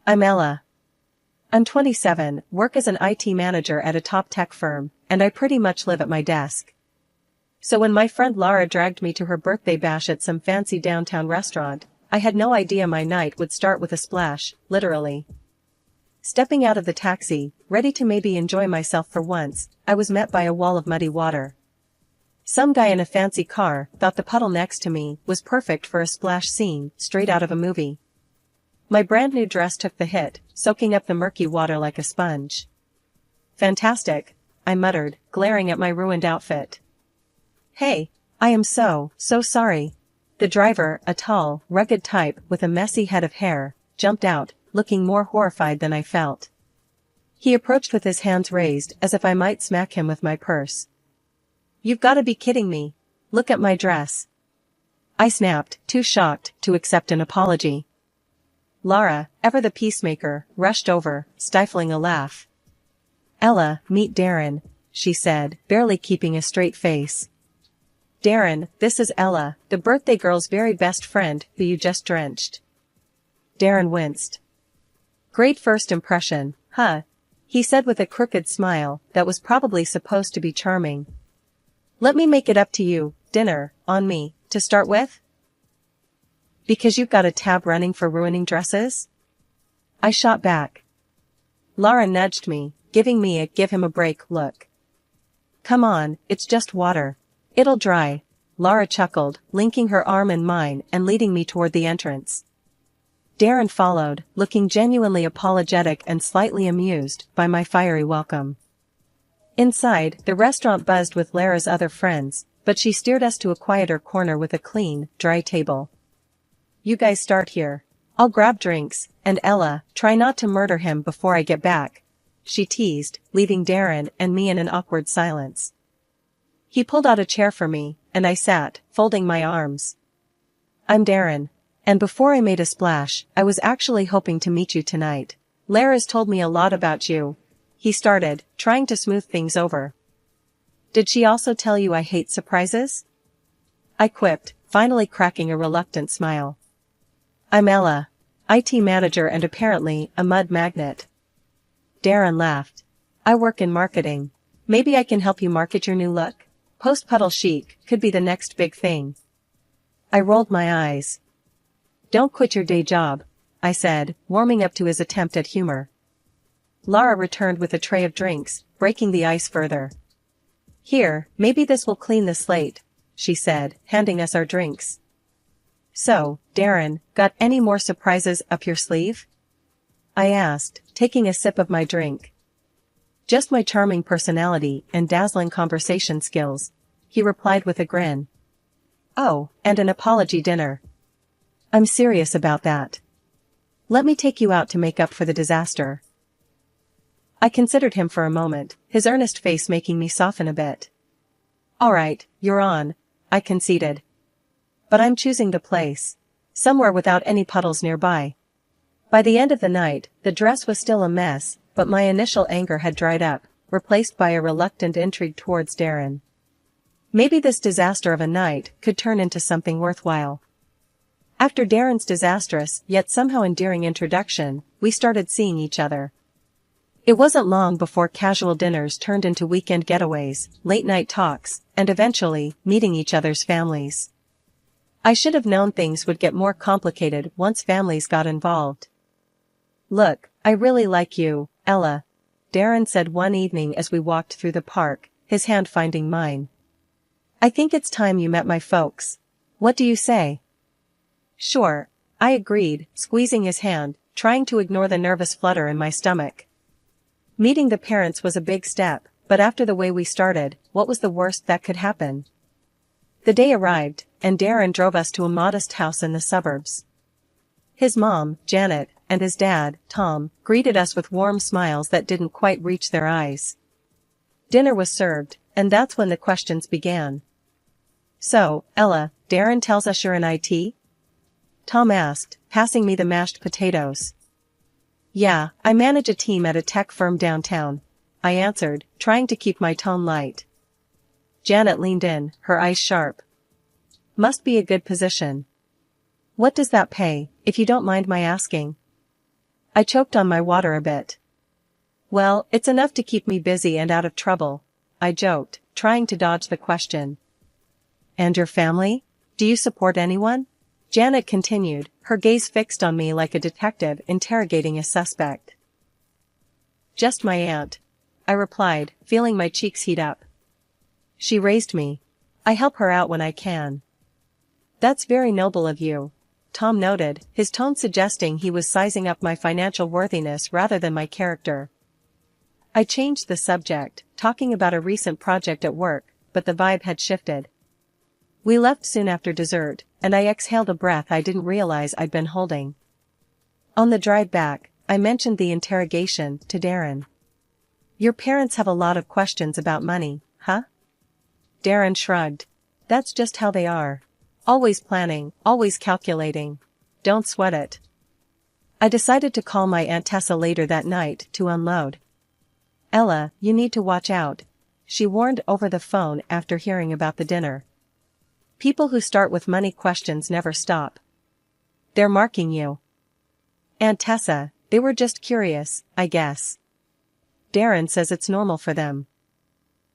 I'm Ella. I'm 27, work as an IT manager at a top tech firm, and I pretty much live at my desk. So when my friend Lara dragged me to her birthday bash at some fancy downtown restaurant, I had no idea my night would start with a splash, literally. Stepping out of the taxi, ready to maybe enjoy myself for once, I was met by a wall of muddy water. Some guy in a fancy car thought the puddle next to me was perfect for a splash scene straight out of a movie. My brand new dress took the hit, soaking up the murky water like a sponge. Fantastic, I muttered, glaring at my ruined outfit. Hey, I am so sorry. The driver, a tall, rugged type with a messy head of hair, jumped out, looking more horrified than I felt. He approached with his hands raised as if I might smack him with my purse. You've got to be kidding me. Look at my dress. I snapped, too shocked to accept an apology. Lara, ever the peacemaker, rushed over, stifling a laugh. Ella, meet Darren, she said, barely keeping a straight face. Darren, this is Ella, the birthday girl's very best friend who you just drenched. Darren winced. Great first impression, huh? He said with a crooked smile that was probably supposed to be charming. Let me make it up to you, dinner, on me, to start with? Because you've got a tab running for ruining dresses? I shot back. Lara nudged me, giving me a give him a break look. Come on, it's just water. It'll dry, Lara chuckled, linking her arm in mine and leading me toward the entrance. Darren followed, looking genuinely apologetic and slightly amused by my fiery welcome. Inside, the restaurant buzzed with Lara's other friends, but she steered us to a quieter corner with a clean, dry table. You guys start here. I'll grab drinks, and Ella, try not to murder him before I get back, she teased, leaving Darren and me in an awkward silence. He pulled out a chair for me, and I sat, folding my arms. I'm Darren. And before I made a splash, I was actually hoping to meet you tonight. Lara's told me a lot about you. He started, trying to smooth things over. Did she also tell you I hate surprises? I quipped, finally cracking a reluctant smile. I'm Ella, IT manager and apparently a mud magnet. Darren laughed. I work in marketing. Maybe I can help you market your new look? Post-puddle chic could be the next big thing. I rolled my eyes. Don't quit your day job, I said, warming up to his attempt at humor. Lara returned with a tray of drinks, breaking the ice further. Here, maybe this will clean the slate, she said, handing us our drinks. So, Darren, got any more surprises up your sleeve? I asked, taking a sip of my drink. Just my charming personality and dazzling conversation skills, he replied with a grin. Oh, and an apology dinner. I'm serious about that. Let me take you out to make up for the disaster. I considered him for a moment, his earnest face making me soften a bit. All right, you're on, I conceded. But I'm choosing the place. Somewhere without any puddles nearby. By the end of the night, the dress was still a mess, but my initial anger had dried up, replaced by a reluctant intrigue towards Darren. Maybe this disaster of a night could turn into something worthwhile. After Darren's disastrous yet somehow endearing introduction, we started seeing each other. It wasn't long before casual dinners turned into weekend getaways, late-night talks, and eventually, meeting each other's families. I should have known things would get more complicated once families got involved. Look, I really like you, Ella, Darren said one evening as we walked through the park, his hand finding mine. I think it's time you met my folks. What do you say? Sure, I agreed, squeezing his hand, trying to ignore the nervous flutter in my stomach. Meeting the parents was a big step, but after the way we started, what was the worst that could happen? The day arrived, and Darren drove us to a modest house in the suburbs. His mom, Janet, and his dad, Tom, greeted us with warm smiles that didn't quite reach their eyes. Dinner was served, and that's when the questions began. So, Ella, Darren tells us you're in IT? Tom asked, passing me the mashed potatoes. Yeah, I manage a team at a tech firm downtown, I answered, trying to keep my tone light. Janet leaned in, her eyes sharp. Must be a good position. What does that pay, if you don't mind my asking? I choked on my water a bit. Well, it's enough to keep me busy and out of trouble, I joked, trying to dodge the question. And your family? Do you support anyone? Janet continued, her gaze fixed on me like a detective interrogating a suspect. Just my aunt, I replied, feeling my cheeks heat up. She raised me. I help her out when I can. That's very noble of you, Tom noted, his tone suggesting he was sizing up my financial worthiness rather than my character. I changed the subject, talking about a recent project at work, but the vibe had shifted. We left soon after dessert, and I exhaled a breath I didn't realize I'd been holding. On the drive back, I mentioned the interrogation to Darren. Your parents have a lot of questions about money, huh? Darren shrugged. That's just how they are. Always planning, always calculating. Don't sweat it. I decided to call my Aunt Tessa later that night to unload. Ella, you need to watch out, she warned over the phone after hearing about the dinner. People who start with money questions never stop. They're marking you. Aunt Tessa, they were just curious, I guess. Darren says it's normal for them.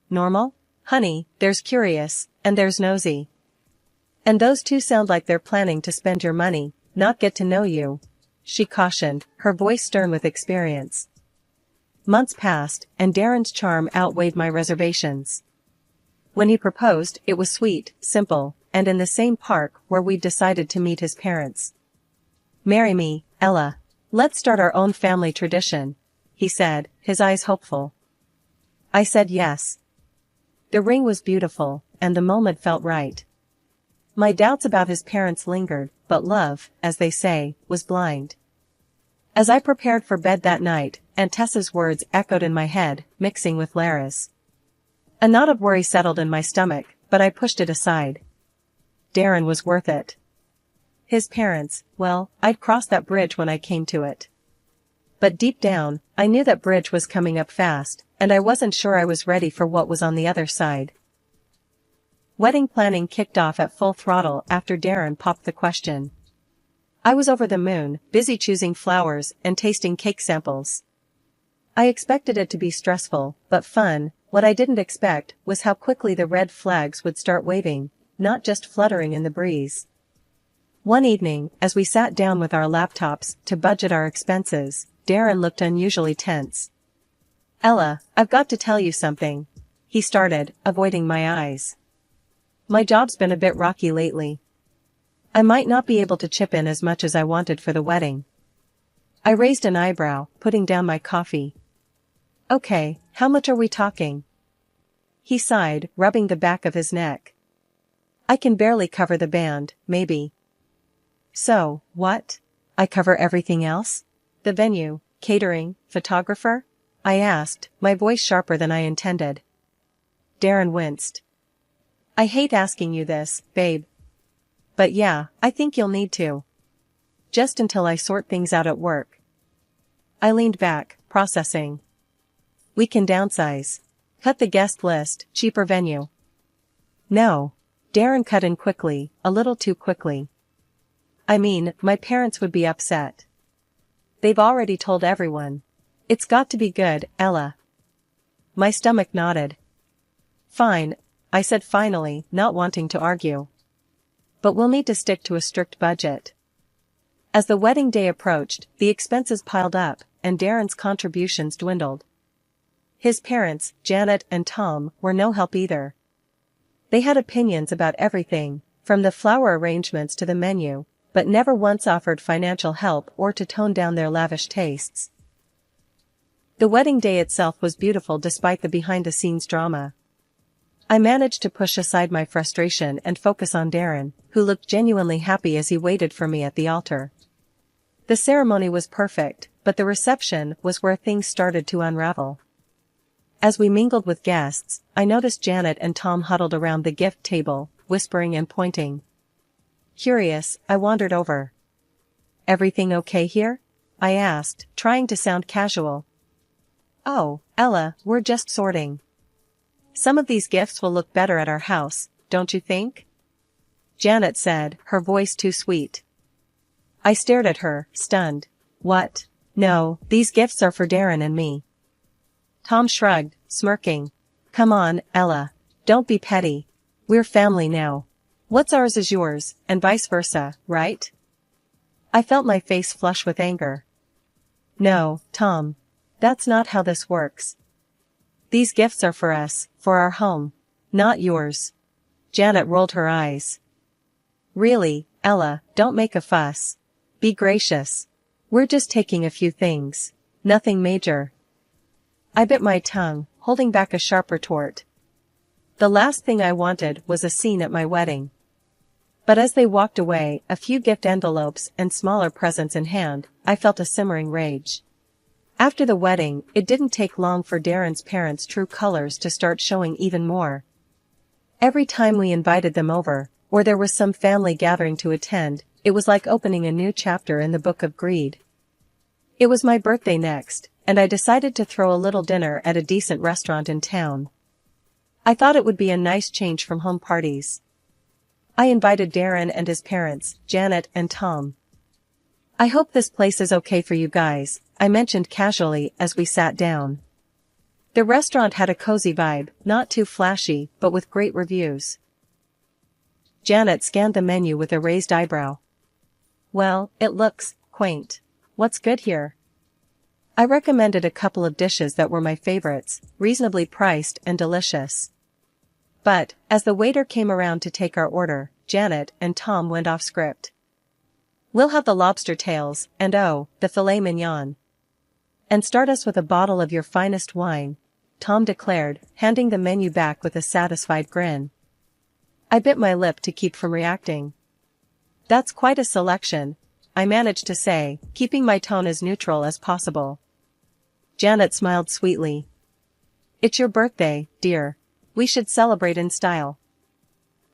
Normal? Honey, there's curious, and there's nosy. And those two sound like they're planning to spend your money, not get to know you, she cautioned, her voice stern with experience. Months passed, and Darren's charm outweighed my reservations. When he proposed, it was sweet, simple, and in the same park where we'd decided to meet his parents. Marry me, Ella. Let's start our own family tradition, he said, his eyes hopeful. I said yes. The ring was beautiful, and the moment felt right. My doubts about his parents lingered, but love, as they say, was blind. As I prepared for bed that night, Aunt Tessa's words echoed in my head, mixing with Lara's. A knot of worry settled in my stomach, but I pushed it aside. Darren was worth it. His parents, well, I'd cross that bridge when I came to it. But deep down, I knew that bridge was coming up fast, and I wasn't sure I was ready for what was on the other side. Wedding planning kicked off at full throttle after Darren popped the question. I was over the moon, busy choosing flowers and tasting cake samples. I expected it to be stressful, but fun. What I didn't expect was how quickly the red flags would start waving, not just fluttering in the breeze. One evening, as we sat down with our laptops to budget our expenses, Darren looked unusually tense. Ella, I've got to tell you something, he started, avoiding my eyes. My job's been a bit rocky lately. I might not be able to chip in as much as I wanted for the wedding. I raised an eyebrow, putting down my coffee. Okay, how much are we talking? He sighed, rubbing the back of his neck. I can barely cover the band, maybe. So, what? I cover everything else? The venue, catering, photographer? I asked, my voice sharper than I intended. Darren winced. I hate asking you this, babe. But yeah, I think you'll need to. Just until I sort things out at work. I leaned back, processing. We can downsize. Cut the guest list, cheaper venue. No. Darren cut in quickly, a little too quickly. I mean, my parents would be upset. They've already told everyone. It's got to be good, Ella. My stomach nodded. Fine, I said finally, not wanting to argue. But we'll need to stick to a strict budget. As the wedding day approached, the expenses piled up, and Darren's contributions dwindled. His parents, Janet and Tom, were no help either. They had opinions about everything, from the flower arrangements to the menu, but never once offered financial help or to tone down their lavish tastes. The wedding day itself was beautiful despite the behind-the-scenes drama. I managed to push aside my frustration and focus on Darren, who looked genuinely happy as he waited for me at the altar. The ceremony was perfect, but the reception was where things started to unravel. As we mingled with guests, I noticed Janet and Tom huddled around the gift table, whispering and pointing. Curious, I wandered over. Everything okay here? I asked, trying to sound casual. Oh, Ella, we're just sorting. Some of these gifts will look better at our house, don't you think? Janet said, her voice too sweet. I stared at her, stunned. What? No, these gifts are for Darren and me. Tom shrugged, smirking. Come on, Ella. Don't be petty. We're family now. What's ours is yours, and vice versa, right? I felt my face flush with anger. No, Tom. That's not how this works. These gifts are for us, for our home. Not yours. Janet rolled her eyes. Really, Ella, don't make a fuss. Be gracious. We're just taking a few things. Nothing major. I bit my tongue, holding back a sharp retort. The last thing I wanted was a scene at my wedding. But as they walked away, a few gift envelopes and smaller presents in hand, I felt a simmering rage. After the wedding, it didn't take long for Darren's parents' true colors to start showing even more. Every time we invited them over, or there was some family gathering to attend, it was like opening a new chapter in the book of greed. It was my birthday next, and I decided to throw a little dinner at a decent restaurant in town. I thought it would be a nice change from home parties. I invited Darren and his parents, Janet and Tom. I hope this place is okay for you guys, I mentioned casually as we sat down. The restaurant had a cozy vibe, not too flashy, but with great reviews. Janet scanned the menu with a raised eyebrow. Well, it looks quaint. What's good here? I recommended a couple of dishes that were my favorites, reasonably priced and delicious. But, as the waiter came around to take our order, Janet and Tom went off script. We'll have the lobster tails, and oh, the filet mignon. And start us with a bottle of your finest wine, Tom declared, handing the menu back with a satisfied grin. I bit my lip to keep from reacting. That's quite a selection, I managed to say, keeping my tone as neutral as possible. Janet smiled sweetly. It's your birthday, dear. We should celebrate in style.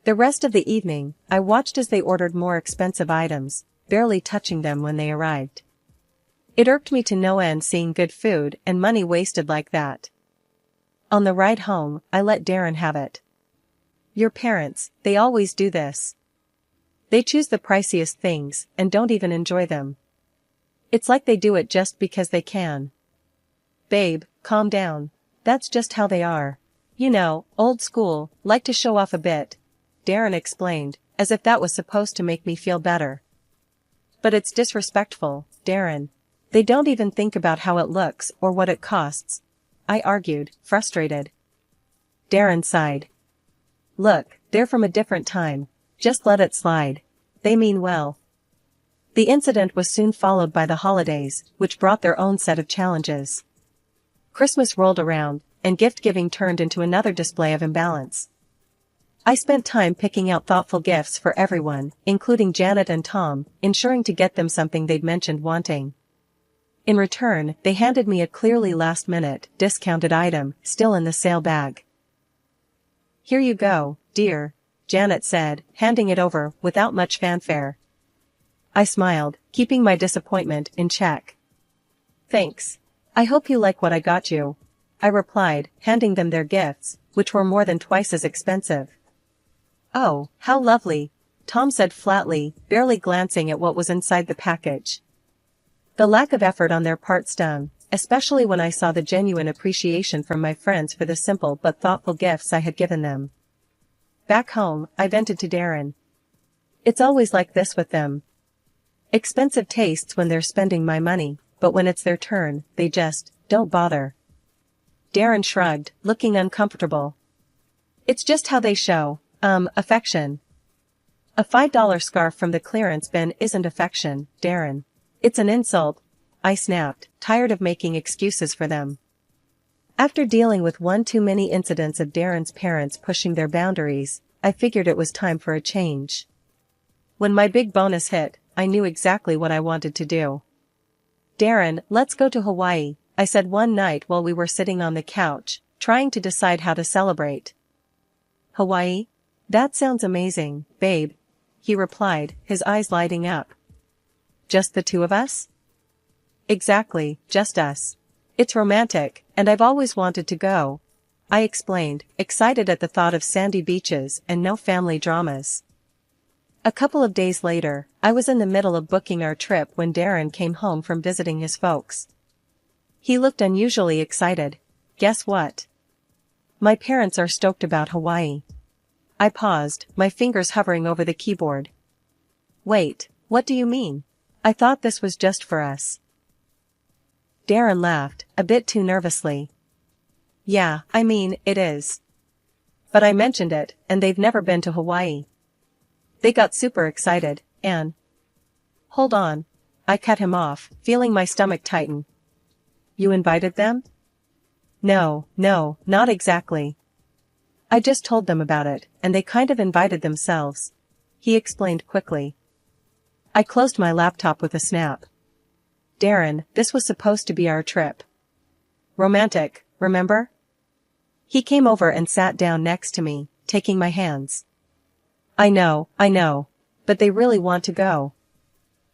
The rest of the evening, I watched as they ordered more expensive items, barely touching them when they arrived. It irked me to no end seeing good food and money wasted like that. On the ride home, I let Darren have it. Your parents, they always do this. They choose the priciest things and don't even enjoy them. It's like they do it just because they can. Babe, calm down. That's just how they are. You know, old school, like to show off a bit, Darren explained, as if that was supposed to make me feel better. But it's disrespectful, Darren. They don't even think about how it looks or what it costs, I argued, frustrated. Darren sighed. Look, they're from a different time. Just let it slide. They mean well. The incident was soon followed by the holidays, which brought their own set of challenges. Christmas rolled around, and gift-giving turned into another display of imbalance. I spent time picking out thoughtful gifts for everyone, including Janet and Tom, ensuring to get them something they'd mentioned wanting. In return, they handed me a clearly last-minute, discounted item, still in the sale bag. Here you go, dear, Janet said, handing it over without much fanfare. I smiled, keeping my disappointment in check. Thanks. I hope you like what I got you, I replied, handing them their gifts, which were more than twice as expensive. Oh, how lovely, Tom said flatly, barely glancing at what was inside the package. The lack of effort on their part stung, especially when I saw the genuine appreciation from my friends for the simple but thoughtful gifts I had given them. Back home, I vented to Darren. It's always like this with them. Expensive tastes when they're spending my money, but when it's their turn, they just don't bother. Darren shrugged, looking uncomfortable. It's just how they show, affection. A $5 scarf from the clearance bin isn't affection, Darren. It's an insult, I snapped, tired of making excuses for them. After dealing with one too many incidents of Darren's parents pushing their boundaries, I figured it was time for a change. When my big bonus hit, I knew exactly what I wanted to do. Darren, let's go to Hawaii, I said one night while we were sitting on the couch, trying to decide how to celebrate. Hawaii? That sounds amazing, babe, he replied, his eyes lighting up. Just the two of us? Exactly, just us. It's romantic, and I've always wanted to go, I explained, excited at the thought of sandy beaches and no family dramas. A couple of days later, I was in the middle of booking our trip when Darren came home from visiting his folks. He looked unusually excited. Guess what? My parents are stoked about Hawaii. I paused, my fingers hovering over the keyboard. Wait, what do you mean? I thought this was just for us. Darren laughed, a bit too nervously. Yeah, I mean, it is. But I mentioned it, and they've never been to Hawaii. They got super excited, and... Hold on. I cut him off, feeling my stomach tighten. You invited them? No, not exactly. I just told them about it, and they kind of invited themselves. He explained quickly. I closed my laptop with a snap. Darren, this was supposed to be our trip. Romantic, remember? He came over and sat down next to me, taking my hands. I know, but they really want to go.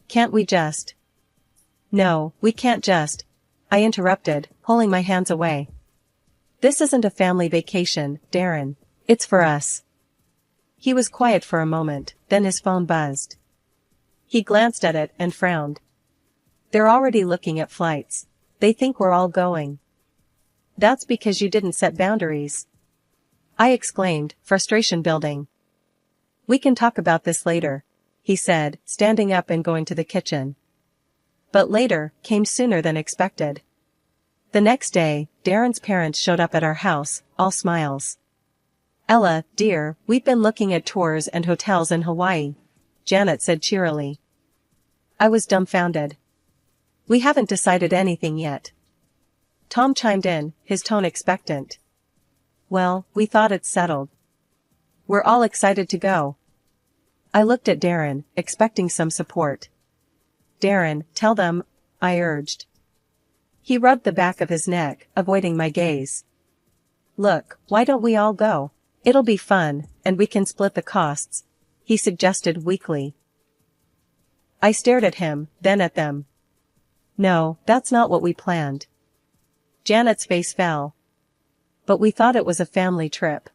Can't we just? No, we can't just, I interrupted, pulling my hands away. This isn't a family vacation, Darren. It's for us. He was quiet for a moment, then his phone buzzed. He glanced at it and frowned. They're already looking at flights. They think we're all going. That's because you didn't set boundaries. I exclaimed, frustration building. We can talk about this later, he said, standing up and going to the kitchen. But later came sooner than expected. The next day, Darren's parents showed up at our house, all smiles. Ella, dear, we've been looking at tours and hotels in Hawaii, Janet said cheerily. I was dumbfounded. We haven't decided anything yet. Tom chimed in, his tone expectant. Well, we thought it's settled. We're all excited to go. I looked at Darren, expecting some support. Darren, tell them, I urged. He rubbed the back of his neck, avoiding my gaze. Look, why don't we all go? It'll be fun, and we can split the costs, he suggested weakly. I stared at him, then at them. No, that's not what we planned. Janet's face fell. But we thought it was a family trip.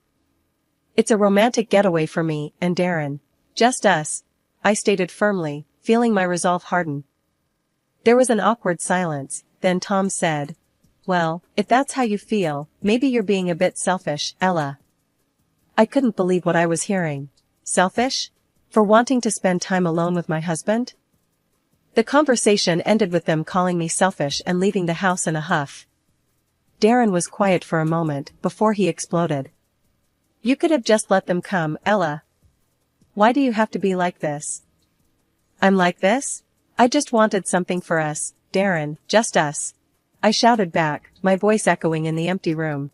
It's a romantic getaway for me and Darren. Just us, I stated firmly, feeling my resolve harden. There was an awkward silence, then Tom said, well, if that's how you feel, maybe you're being a bit selfish, Ella. I couldn't believe what I was hearing. Selfish? For wanting to spend time alone with my husband? The conversation ended with them calling me selfish and leaving the house in a huff. Darren was quiet for a moment before he exploded. You could have just let them come, Ella. Why do you have to be like this? I'm like this? I just wanted something for us, Darren, just us. I shouted back, my voice echoing in the empty room.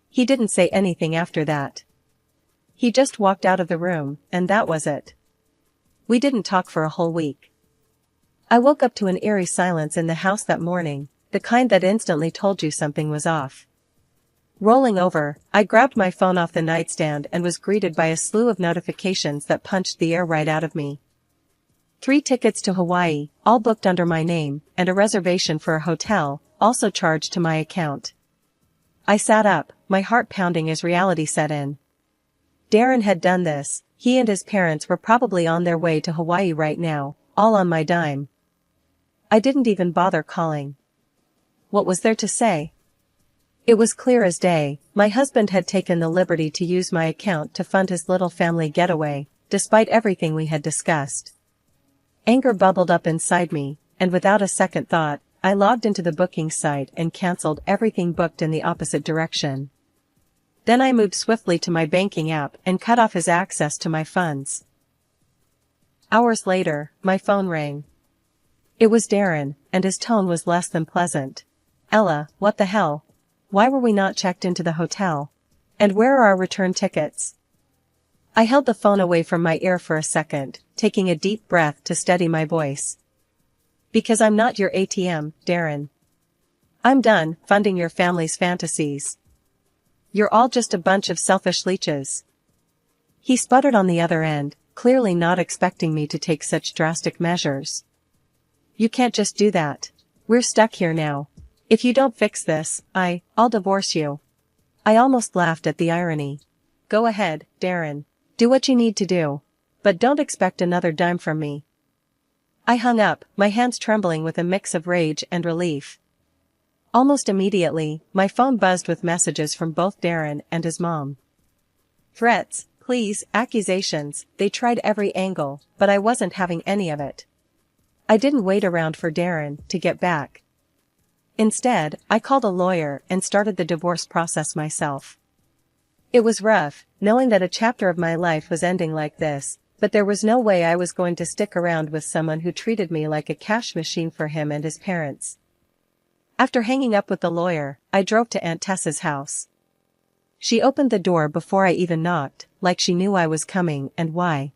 He didn't say anything after that. He just walked out of the room, and that was it. We didn't talk for a whole week. I woke up to an eerie silence in the house that morning, the kind that instantly told you something was off. Rolling over, I grabbed my phone off the nightstand and was greeted by a slew of notifications that punched the air right out of me. 3 tickets to Hawaii, all booked under my name, and a reservation for a hotel, also charged to my account. I sat up, my heart pounding as reality set in. Darren had done this, he and his parents were probably on their way to Hawaii right now, all on my dime. I didn't even bother calling. What was there to say? It was clear as day, my husband had taken the liberty to use my account to fund his little family getaway, despite everything we had discussed. Anger bubbled up inside me, and without a second thought, I logged into the booking site and canceled everything booked in the opposite direction. Then I moved swiftly to my banking app and cut off his access to my funds. Hours later, my phone rang. It was Darren, and his tone was less than pleasant. Ella, what the hell? Why were we not checked into the hotel? And where are our return tickets? I held the phone away from my ear for a second, taking a deep breath to steady my voice. Because I'm not your ATM, Darren. I'm done funding your family's fantasies. You're all just a bunch of selfish leeches. He sputtered on the other end, clearly not expecting me to take such drastic measures. You can't just do that. We're stuck here now. If you don't fix this, I'll divorce you. I almost laughed at the irony. Go ahead, Darren. Do what you need to do. but don't expect another dime from me. I hung up, my hands trembling with a mix of rage and relief. Almost immediately, my phone buzzed with messages from both Darren and his mom. Threats, pleas, accusations, they tried every angle, but I wasn't having any of it. I didn't wait around for Darren to get back. Instead, I called a lawyer and started the divorce process myself. It was rough, knowing that a chapter of my life was ending like this, but there was no way I was going to stick around with someone who treated me like a cash machine for him and his parents. After hanging up with the lawyer, I drove to Aunt Tessa's house. She opened the door before I even knocked, like she knew I was coming and why.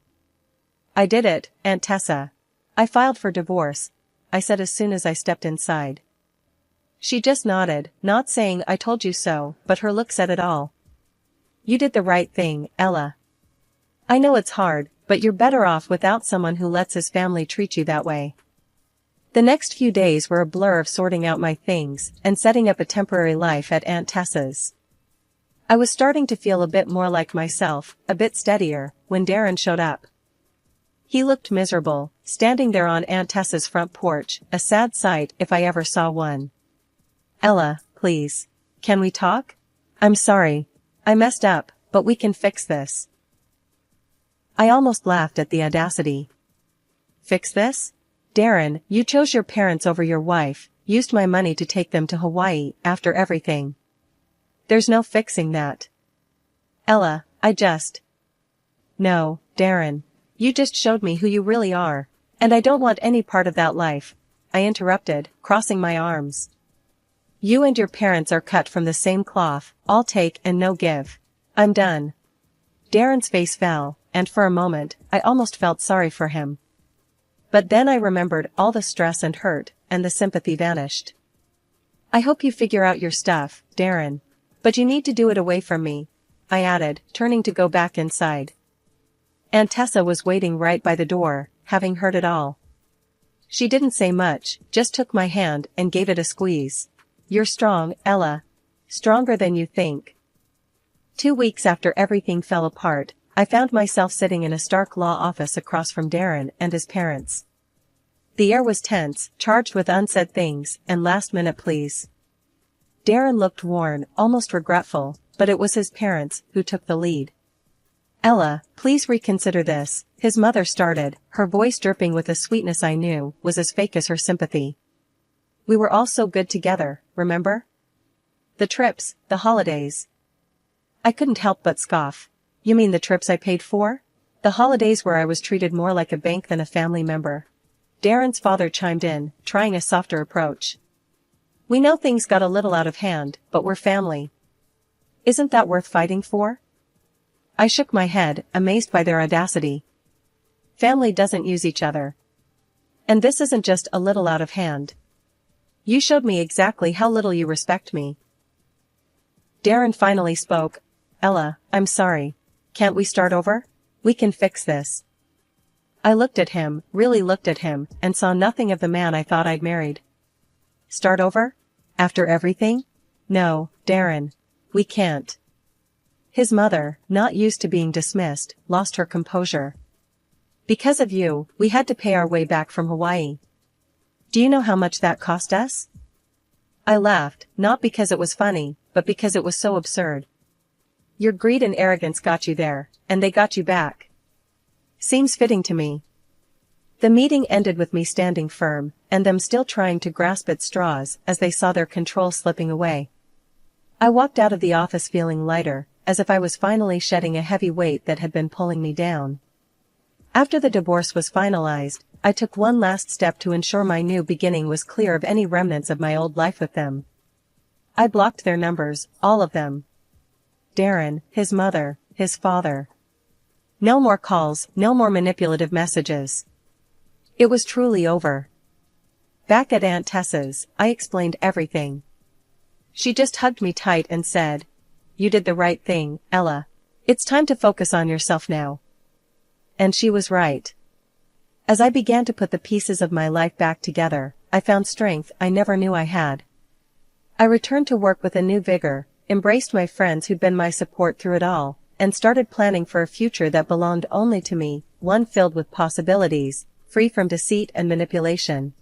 I did it, Aunt Tessa. I filed for divorce, I said as soon as I stepped inside. She just nodded, not saying I told you so, but her look said it all. You did the right thing, Ella. I know it's hard, but you're better off without someone who lets his family treat you that way. The next few days were a blur of sorting out my things and setting up a temporary life at Aunt Tessa's. I was starting to feel a bit more like myself, a bit steadier, when Darren showed up. He looked miserable, standing there on Aunt Tessa's front porch, a sad sight if I ever saw one. Ella, please. Can we talk? I'm sorry. I messed up, but we can fix this. I almost laughed at the audacity. Fix this? Darren, you chose your parents over your wife, used my money to take them to Hawaii after everything. There's no fixing that. Ella, No, Darren. You just showed me who you really are, and I don't want any part of that life, I interrupted, crossing my arms. You and your parents are cut from the same cloth, all take and no give. I'm done. Darren's face fell, and for a moment, I almost felt sorry for him. But then I remembered all the stress and hurt, and the sympathy vanished. I hope you figure out your stuff, Darren. But you need to do it away from me, I added, turning to go back inside. Aunt Tessa was waiting right by the door, having heard it all. She didn't say much, just took my hand and gave it a squeeze. You're strong, Ella. Stronger than you think. 2 weeks after everything fell apart, I found myself sitting in a Stark law office across from Darren and his parents. The air was tense, charged with unsaid things and last-minute pleas. Darren looked worn, almost regretful, but it was his parents who took the lead. Ella, please reconsider this, his mother started, her voice dripping with a sweetness I knew was as fake as her sympathy. We were all so good together, remember? The trips, the holidays. I couldn't help but scoff. You mean the trips I paid for? The holidays where I was treated more like a bank than a family member. Darren's father chimed in, trying a softer approach. We know things got a little out of hand, but we're family. Isn't that worth fighting for? I shook my head, amazed by their audacity. Family doesn't use each other. And this isn't just a little out of hand. You showed me exactly how little you respect me. Darren finally spoke. Ella, I'm sorry. Can't we start over? We can fix this. I looked at him, really looked at him, and saw nothing of the man I thought I'd married. Start over? After everything? No, Darren. We can't. His mother, not used to being dismissed, lost her composure. Because of you, we had to pay our way back from Hawaii. Do you know how much that cost us? I laughed, not because it was funny, but because it was so absurd. Your greed and arrogance got you there, and they got you back. Seems fitting to me. The meeting ended with me standing firm, and them still trying to grasp at straws as they saw their control slipping away. I walked out of the office feeling lighter, as if I was finally shedding a heavy weight that had been pulling me down. After the divorce was finalized, I took one last step to ensure my new beginning was clear of any remnants of my old life with them. I blocked their numbers, all of them. Darren, his mother, his father. No more calls, no more manipulative messages. It was truly over. Back at Aunt Tessa's, I explained everything. She just hugged me tight and said, You did the right thing, Ella. It's time to focus on yourself now. And she was right. As I began to put the pieces of my life back together, I found strength I never knew I had. I returned to work with a new vigor, embraced my friends who'd been my support through it all, and started planning for a future that belonged only to me, one filled with possibilities, free from deceit and manipulation.